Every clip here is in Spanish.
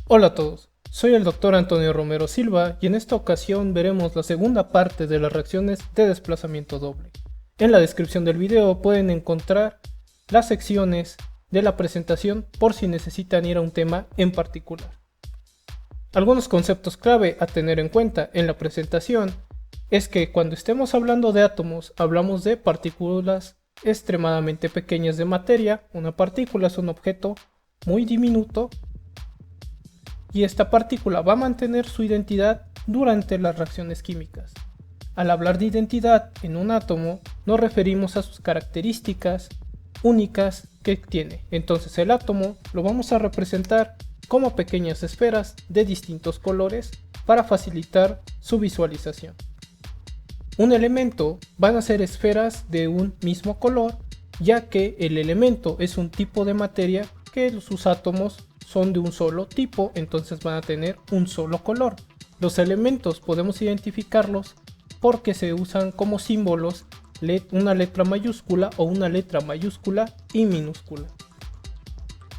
Hola a todos, soy el Dr. Antonio Romero Silva y en esta ocasión veremos la segunda parte de las reacciones de desplazamiento doble. En la descripción del video pueden encontrar las secciones de la presentación por si necesitan ir a un tema en particular. Algunos conceptos clave a tener en cuenta en la presentación es que cuando estemos hablando de átomos hablamos de partículas extremadamente pequeñas de materia. Una partícula es un objeto muy diminuto y esta partícula va a mantener su identidad durante las reacciones químicas. Al hablar de identidad en un átomo nos referimos a sus características únicas que tiene. Entonces el átomo lo vamos a representar como pequeñas esferas de distintos colores para facilitar su visualización. Un elemento van a ser esferas de un mismo color, ya que el elemento es un tipo de materia que sus átomos son de un solo tipo, entonces van a tener un solo color. Los elementos podemos identificarlos porque se usan como símbolos una letra mayúscula o una letra mayúscula y minúscula.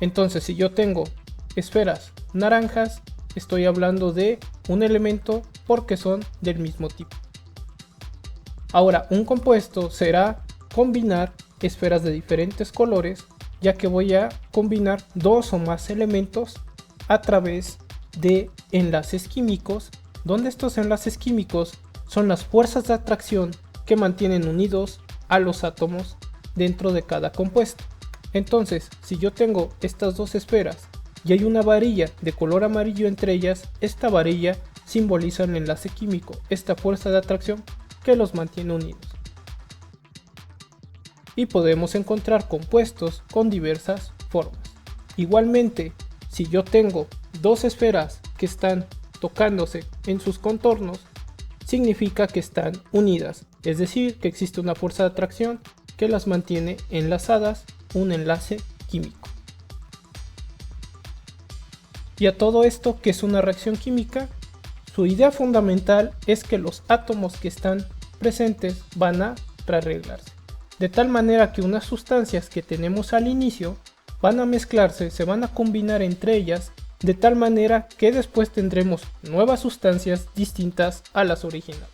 Entonces si yo tengo esferas naranjas, estoy hablando de un elemento porque son del mismo tipo. Ahora, un compuesto será combinar esferas de diferentes colores, ya que voy a combinar dos o más elementos a través de enlaces químicos, donde estos enlaces químicos son las fuerzas de atracción que mantienen unidos a los átomos dentro de cada compuesto. Entonces, si yo tengo estas dos esferas y hay una varilla de color amarillo entre ellas, esta varilla simboliza el enlace químico, esta fuerza de atracción que los mantiene unidos. Y podemos encontrar compuestos con diversas formas. Igualmente, si yo tengo dos esferas que están tocándose en sus contornos, significa que están unidas, es decir, que existe una fuerza de atracción que las mantiene enlazadas, un enlace químico. Y a todo esto, ¿qué es una reacción química? Su idea fundamental es que los átomos que están presentes van a rearreglarse, de tal manera que unas sustancias que tenemos al inicio van a mezclarse, se van a combinar entre ellas, de tal manera que después tendremos nuevas sustancias distintas a las originales.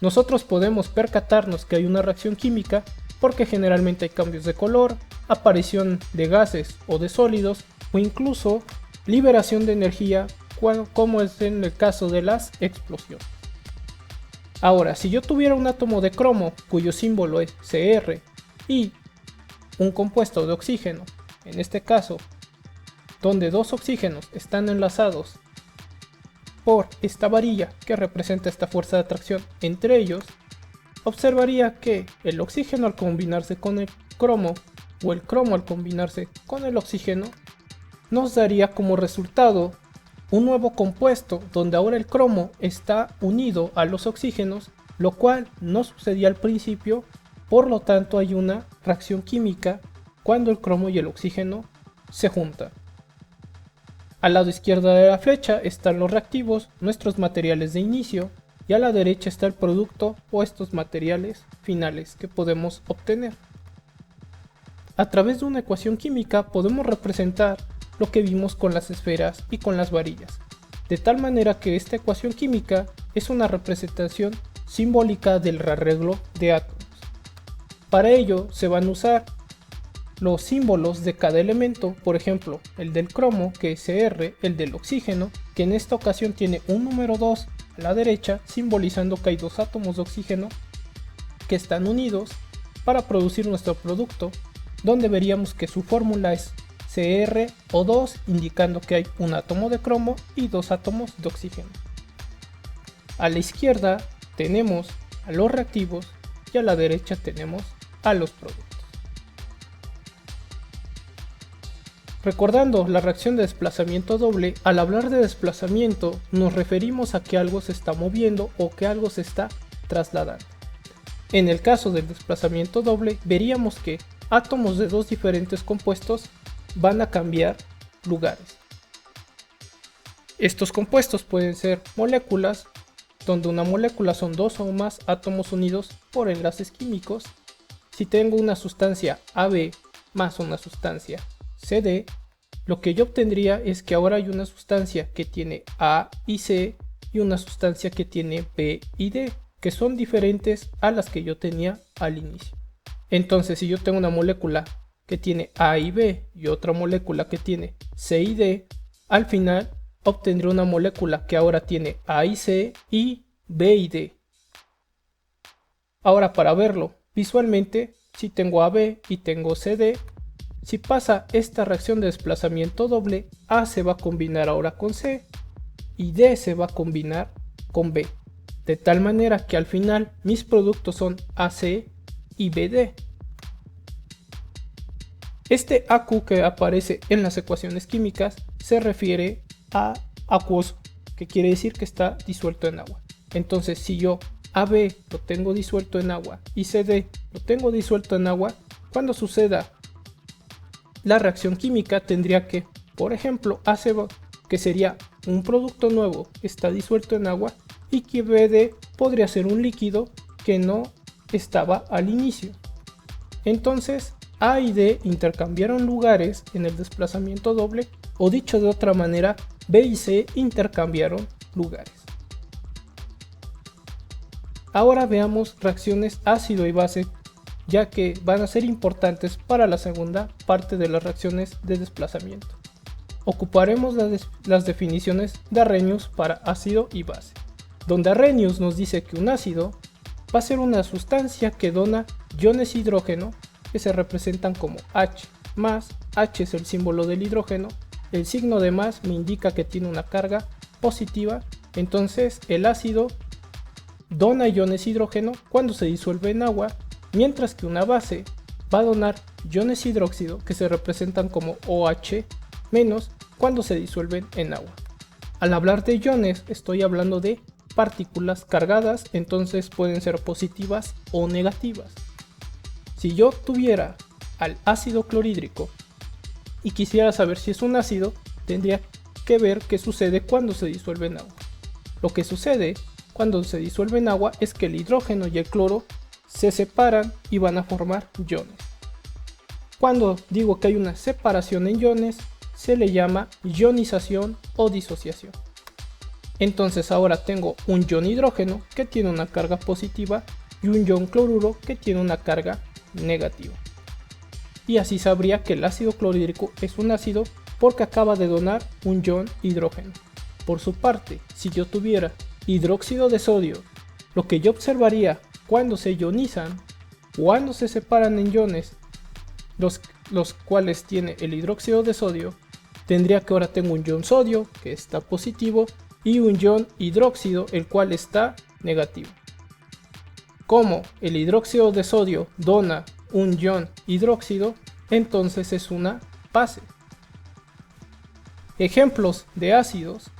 Nosotros podemos percatarnos que hay una reacción química porque generalmente hay cambios de color, aparición de gases o de sólidos o incluso liberación de energía, como es en el caso de las explosiones. Ahora, si yo tuviera un átomo de cromo cuyo símbolo es Cr y un compuesto de oxígeno, en este caso donde dos oxígenos están enlazados por esta varilla que representa esta fuerza de atracción entre ellos, observaría que el oxígeno al combinarse con el cromo o el cromo al combinarse con el oxígeno nos daría como resultado un nuevo compuesto donde ahora el cromo está unido a los oxígenos, lo cual no sucedía al principio, por lo tanto hay una reacción química cuando el cromo y el oxígeno se juntan. Al lado izquierdo de la flecha están los reactivos, nuestros materiales de inicio, y a la derecha está el producto o estos materiales finales que podemos obtener. A través de una ecuación química podemos representar lo que vimos con las esferas y con las varillas, de tal manera que esta ecuación química es una representación simbólica del rearreglo de átomos. Para ello se van a usar los símbolos de cada elemento, por ejemplo el del cromo que es Cr, el del oxígeno que en esta ocasión tiene un número 2 a la derecha simbolizando que hay dos átomos de oxígeno que están unidos para producir nuestro producto, donde veríamos que su fórmula es CrO2 indicando que hay un átomo de cromo y dos átomos de oxígeno. A la izquierda tenemos a los reactivos y a la derecha tenemos a los productos. Recordando la reacción de desplazamiento doble, al hablar de desplazamiento nos referimos a que algo se está moviendo o que algo se está trasladando. En el caso del desplazamiento doble veríamos que átomos de dos diferentes compuestos van a cambiar lugares. Estos compuestos pueden ser moléculas, donde una molécula son dos o más átomos unidos por enlaces químicos. Si tengo una sustancia AB más una sustancia CD, lo que yo obtendría es que ahora hay una sustancia que tiene A y C y una sustancia que tiene B y D, que son diferentes a las que yo tenía al inicio. Entonces, si yo tengo una molécula que tiene A y B y otra molécula que tiene C y D, al final obtendré una molécula que ahora tiene A y C y B y D. Ahora, para verlo visualmente, si tengo AB y tengo CD, si pasa esta reacción de desplazamiento doble, A se va a combinar ahora con C y D se va a combinar con B, de tal manera que al final mis productos son AC y BD. Este AQ que aparece en las ecuaciones químicas se refiere a acuoso, que quiere decir que está disuelto en agua. Entonces, si yo AB lo tengo disuelto en agua y CD lo tengo disuelto en agua, cuando suceda la reacción química tendría que, por ejemplo, AC, que sería un producto nuevo, está disuelto en agua, y que BD podría ser un líquido que no estaba al inicio. Entonces, A y D intercambiaron lugares en el desplazamiento doble, o dicho de otra manera, B y C intercambiaron lugares. Ahora veamos reacciones ácido y base, ya que van a ser importantes para la segunda parte de las reacciones de desplazamiento. Ocuparemos las definiciones de Arrhenius para ácido y base, donde Arrhenius nos dice que un ácido va a ser una sustancia que dona iones hidrógeno que se representan como H+, H es el símbolo del hidrógeno, el signo de más me indica que tiene una carga positiva, entonces el ácido dona iones hidrógeno cuando se disuelve en agua, mientras que una base va a donar iones hidróxido que se representan como OH- cuando se disuelven en agua. Al hablar de iones estoy hablando de partículas cargadas, entonces pueden ser positivas o negativas. Si yo tuviera al ácido clorhídrico y quisiera saber si es un ácido, tendría que ver qué sucede cuando se disuelve en agua. Lo que sucede cuando se disuelve en agua es que el hidrógeno y el cloro se separan y van a formar iones. Cuando digo que hay una separación en iones, se le llama ionización o disociación. Entonces ahora tengo un ion hidrógeno que tiene una carga positiva y un ion cloruro que tiene una carga negativa. Y así sabría que el ácido clorhídrico es un ácido porque acaba de donar un ion hidrógeno. Por su parte, si yo tuviera hidróxido de sodio, lo que yo observaría cuando se ionizan, cuando se separan en iones, los cuales tiene el hidróxido de sodio, tendría que ahora tengo un ion sodio que está positivo y un ion hidróxido el cual está negativo. Como el hidróxido de sodio dona un ion hidróxido, entonces es una base. Ejemplos de ácidos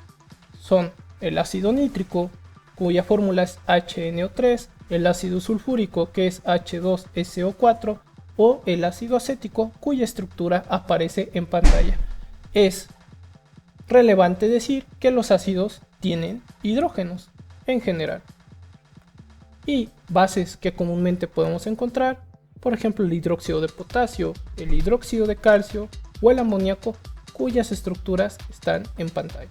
son el ácido nítrico, cuya fórmula es HNO3, el ácido sulfúrico, que es H2SO4, o el ácido acético, cuya estructura aparece en pantalla. Es relevante decir que los ácidos tienen hidrógenos en general. Y bases que comúnmente podemos encontrar, por ejemplo el hidróxido de potasio, el hidróxido de calcio o el amoníaco, cuyas estructuras están en pantalla.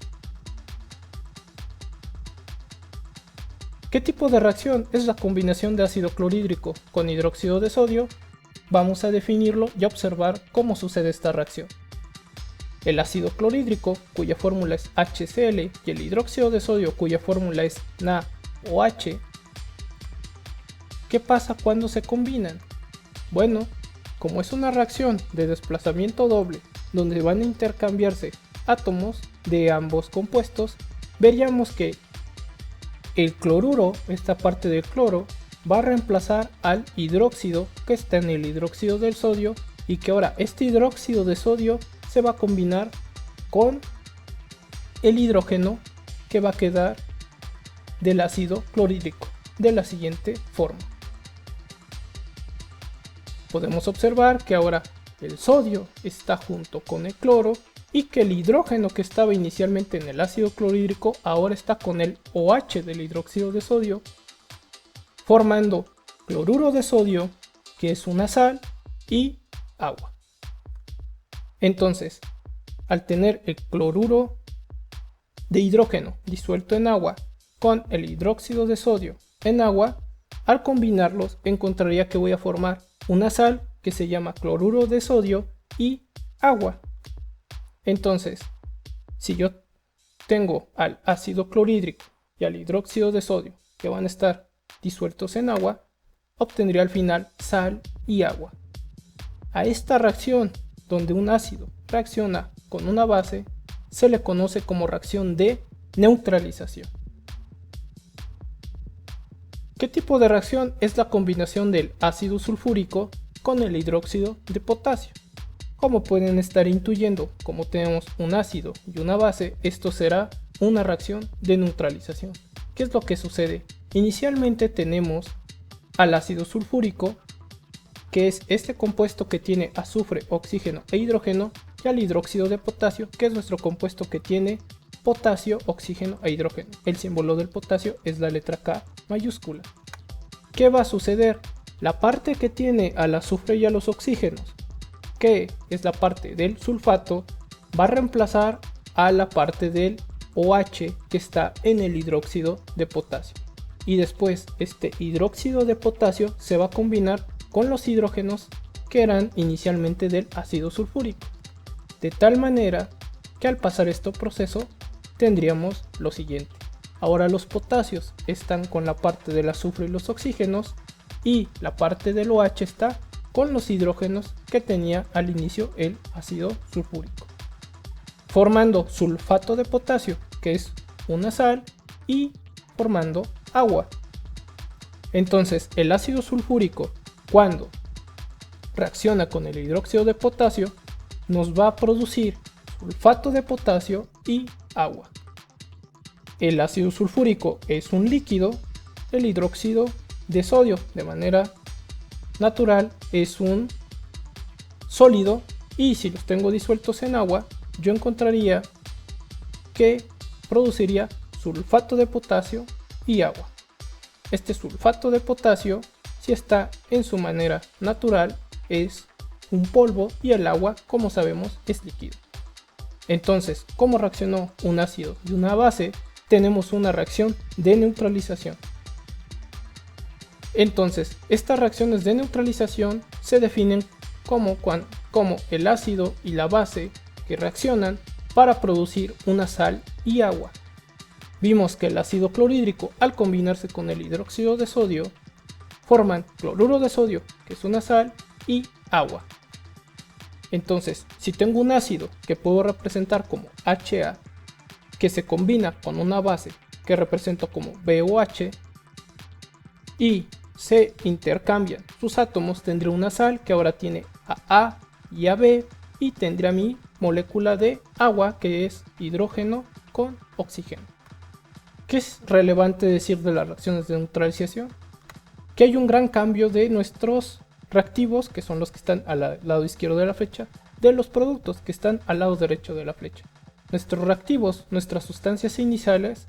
¿Qué tipo de reacción es la combinación de ácido clorhídrico con hidróxido de sodio? Vamos a definirlo y a observar cómo sucede esta reacción. El ácido clorhídrico, cuya fórmula es HCl, y el hidróxido de sodio, cuya fórmula es NaOH. ¿Qué pasa cuando se combinan? Bueno, como es una reacción de desplazamiento doble, donde van a intercambiarse átomos de ambos compuestos, veríamos que el cloruro, esta parte del cloro, va a reemplazar al hidróxido que está en el hidróxido del sodio, y que ahora este hidróxido de sodio se va a combinar con el hidrógeno que va a quedar del ácido clorhídrico de la siguiente forma. Podemos observar que ahora el sodio está junto con el cloro y que el hidrógeno que estaba inicialmente en el ácido clorhídrico ahora está con el OH del hidróxido de sodio, formando cloruro de sodio, que es una sal, y agua. Entonces, al tener el cloruro de hidrógeno disuelto en agua con el hidróxido de sodio en agua, al combinarlos encontraría que voy a formar una sal que se llama cloruro de sodio y agua. Entonces, si yo tengo al ácido clorhídrico y al hidróxido de sodio que van a estar disueltos en agua, obtendría al final sal y agua. A esta reacción, donde un ácido reacciona con una base, se le conoce como reacción de neutralización. ¿Qué tipo de reacción es la combinación del ácido sulfúrico con el hidróxido de potasio? Como pueden estar intuyendo, como tenemos un ácido y una base, esto será una reacción de neutralización. ¿Qué es lo que sucede? Inicialmente tenemos al ácido sulfúrico, que es este compuesto que tiene azufre, oxígeno e hidrógeno, y al hidróxido de potasio, que es nuestro compuesto que tiene potasio, oxígeno e hidrógeno. El símbolo del potasio es la letra K mayúscula. ¿Qué va a suceder? La parte que tiene al azufre y a los oxígenos, que es la parte del sulfato, va a reemplazar a la parte del OH que está en el hidróxido de potasio. Y después este hidróxido de potasio se va a combinar con los hidrógenos que eran inicialmente del ácido sulfúrico. De tal manera que al pasar este proceso tendríamos lo siguiente. Ahora los potasios están con la parte del azufre y los oxígenos, y la parte del OH está con los hidrógenos que tenía al inicio el ácido sulfúrico, formando sulfato de potasio, que es una sal, y formando agua. Entonces el ácido sulfúrico, cuando reacciona con el hidróxido de potasio, nos va a producir sulfato de potasio y agua. El ácido sulfúrico es un líquido, el hidróxido de sodio de manera natural es un sólido, y si los tengo disueltos en agua, yo encontraría que produciría sulfato de potasio y agua. Este sulfato de potasio, si está en su manera natural, es un polvo, y el agua, como sabemos, es líquido. Entonces, ¿cómo reaccionó un ácido y una base? Tenemos una reacción de neutralización. Entonces, estas reacciones de neutralización se definen como el ácido y la base que reaccionan para producir una sal y agua. Vimos que el ácido clorhídrico, al combinarse con el hidróxido de sodio, forman cloruro de sodio, que es una sal, y agua. Entonces, si tengo un ácido que puedo representar como HA, que se combina con una base que represento como BOH, y se intercambian sus átomos, tendré una sal que ahora tiene a y a B, y tendré mi molécula de agua, que es hidrógeno con oxígeno. ¿Qué es relevante decir de las reacciones de neutralización? Que hay un gran cambio de nuestros reactivos, que son los que están al lado izquierdo de la flecha, de los productos que están al lado derecho de la flecha. Nuestros reactivos, nuestras sustancias iniciales,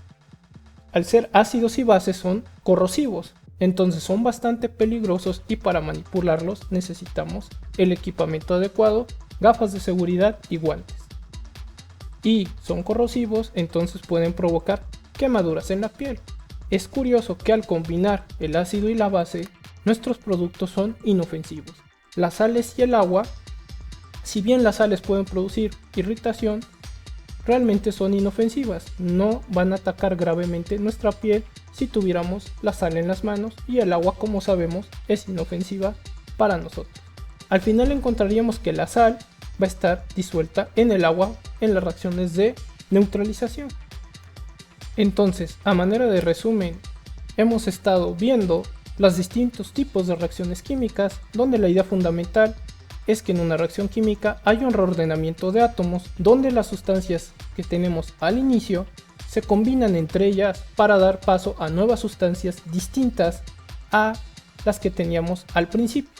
al ser ácidos y bases, son corrosivos, entonces son bastante peligrosos, y para manipularlos necesitamos el equipamiento adecuado, gafas de seguridad y guantes. Y son corrosivos, entonces pueden provocar quemaduras en la piel. Es curioso que al combinar el ácido y la base, nuestros productos son inofensivos. Las sales y el agua, si bien las sales pueden producir irritación, realmente son inofensivas, no van a atacar gravemente nuestra piel si tuviéramos la sal en las manos, y el agua, como sabemos, es inofensiva para nosotros. Al final encontraríamos que la sal va a estar disuelta en el agua en las reacciones de neutralización. Entonces, a manera de resumen, hemos estado viendo los distintos tipos de reacciones químicas, donde la idea fundamental es que en una reacción química hay un reordenamiento de átomos, donde las sustancias que tenemos al inicio se combinan entre ellas para dar paso a nuevas sustancias distintas a las que teníamos al principio.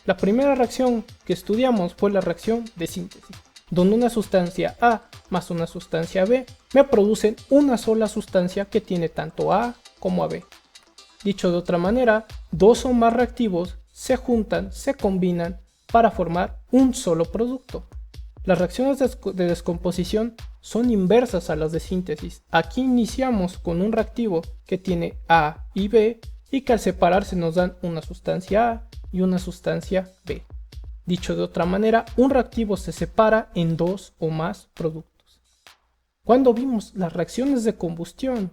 La primera reacción que estudiamos fue la reacción de síntesis, donde una sustancia A más una sustancia B me producen una sola sustancia que tiene tanto A como AB. Dicho de otra manera, dos o más reactivos se juntan, se combinan para formar un solo producto. Las reacciones de descomposición son inversas a las de síntesis. Aquí iniciamos con un reactivo que tiene A y B y que al separarse nos dan una sustancia A y una sustancia B. Dicho de otra manera, un reactivo se separa en dos o más productos. Cuando vimos las reacciones de combustión,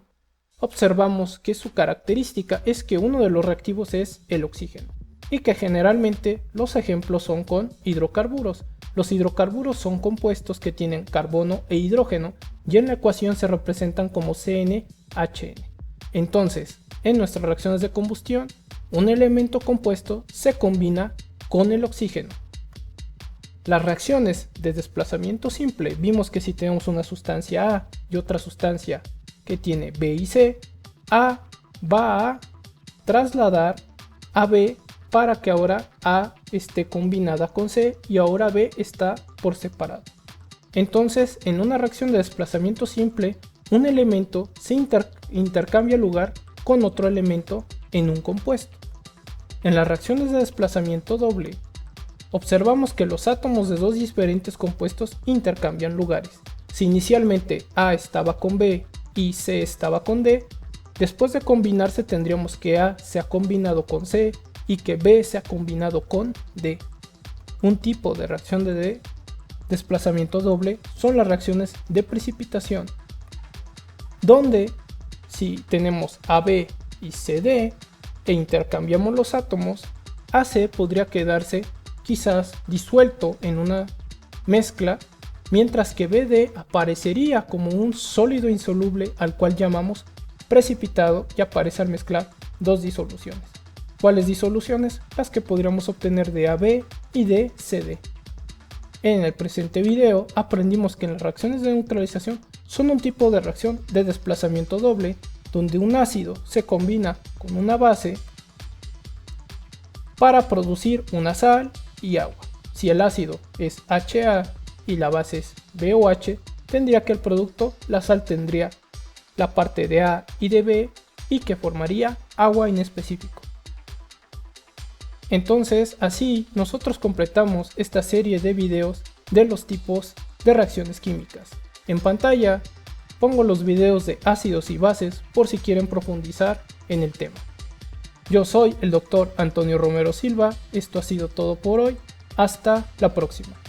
observamos que su característica es que uno de los reactivos es el oxígeno y que generalmente los ejemplos son con hidrocarburos. Los hidrocarburos son compuestos que tienen carbono e hidrógeno y en la ecuación se representan como CnHn. Entonces, en nuestras reacciones de combustión, un elemento compuesto se combina con el oxígeno. Las reacciones de desplazamiento simple, vimos que si tenemos una sustancia A y otra sustancia que tiene B y C, A va a trasladar a B para que ahora A esté combinada con C y ahora B está por separado. Entonces, en una reacción de desplazamiento simple, un elemento se intercambia lugar con otro elemento en un compuesto. En las reacciones de desplazamiento doble, observamos que los átomos de dos diferentes compuestos intercambian lugares. Si inicialmente A estaba con B y C estaba con D, después de combinarse tendríamos que A se ha combinado con C y que B se ha combinado con D. Un tipo de reacción de desplazamiento doble son las reacciones de precipitación, donde si tenemos AB y CD e intercambiamos los átomos, AC podría quedarse quizás disuelto en una mezcla, mientras que BD aparecería como un sólido insoluble al cual llamamos precipitado y aparece al mezclar dos disoluciones. ¿Cuáles disoluciones? Las que podríamos obtener de AB y de CD. En el presente video aprendimos que las reacciones de neutralización son un tipo de reacción de desplazamiento doble, donde un ácido se combina con una base para producir una sal y agua. Si el ácido es HA y la base es BOH, tendría que el producto, la sal tendría la parte de A y de B y que formaría agua en específico. Entonces, así nosotros completamos esta serie de videos de los tipos de reacciones químicas. En pantalla pongo los videos de ácidos y bases por si quieren profundizar en el tema. Yo soy el Dr. Antonio Romero Silva, esto ha sido todo por hoy, hasta la próxima.